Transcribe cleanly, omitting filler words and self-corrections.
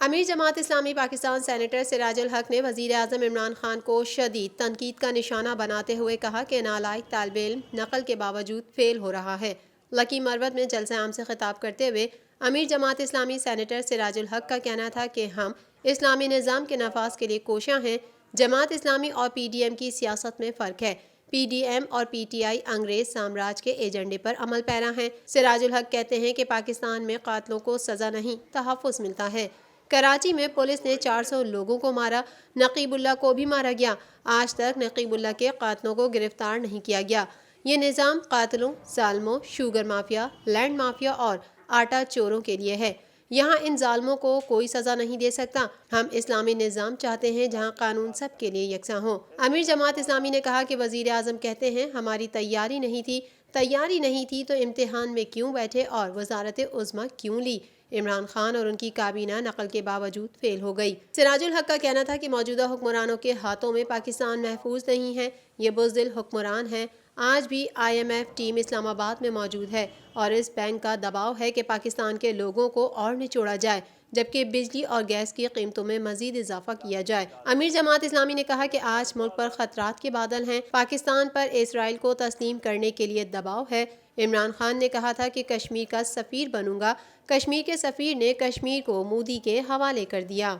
امیر Jamaat Islami Pakistan senator سراج الحق نے وزیر اعظم عمران خان کو شدید تنقید کا نشانہ بناتے ہوئے کہا کہ نالائق طالب علم نقل کے باوجود فیل ہو رہا ہے۔ لکی مروت میں جلسہ عام سے خطاب کرتے ہوئے امیر جماعت اسلامی سینیٹر سراج الحق کا کہنا تھا کہ ہم اسلامی نظام کے نفاذ کے لیے کوشاں ہیں۔ جماعت اسلامی اور پی ڈی ایم کی سیاست میں فرق ہے۔ پی ڈی ایم اور پی ٹی آئی انگریز سامراج کے ایجنڈے پر عمل پیرا ہیں۔ سراج الحق کہتے ہیں کہ پاکستان میں قاتلوں کو سزا نہیں، تحفظ ملتا ہے۔ کراچی میں پولیس نے 400 لوگوں کو مارا، نقیب اللہ کو بھی مارا گیا۔ آج تک نقیب اللہ کے قاتلوں کو گرفتار نہیں کیا گیا۔ یہ نظام قاتلوں، ظالموں، شوگر مافیا، لینڈ مافیا اور آٹا چوروں کے لیے ہے۔ یہاں ان ظالموں کو کوئی سزا نہیں دے سکتا۔ ہم اسلامی نظام چاہتے ہیں جہاں قانون سب کے لیے یکساں ہو۔ امیر جماعت اسلامی نے کہا کہ وزیر اعظم کہتے ہیں ہماری تیاری نہیں تھی تو امتحان میں کیوں بیٹھے اور وزارت عظمیٰ کیوں لی؟ عمران خان اور ان کی کابینہ نقل کے باوجود فیل ہو گئی۔ سراج الحق کا کہنا تھا کہ موجودہ حکمرانوں کے ہاتھوں میں پاکستان محفوظ نہیں ہے، یہ بزدل حکمران ہیں۔ آج بھی آئی ایم ایف ٹیم اسلام آباد میں موجود ہے اور اس بینک کا دباؤ ہے کہ پاکستان کے لوگوں کو اور نچوڑا جائے، جبکہ بجلی اور گیس کی قیمتوں میں مزید اضافہ کیا جائے۔ امیر جماعت اسلامی نے کہا کہ آج ملک پر خطرات کے بادل ہیں، پاکستان پر اسرائیل کو تسلیم کرنے کے لیے دباؤ ہے۔ عمران خان نے کہا تھا کہ کشمیر کا سفیر بنوں گا، کشمیر کے سفیر نے کشمیر کو مودی کے حوالے کر دیا۔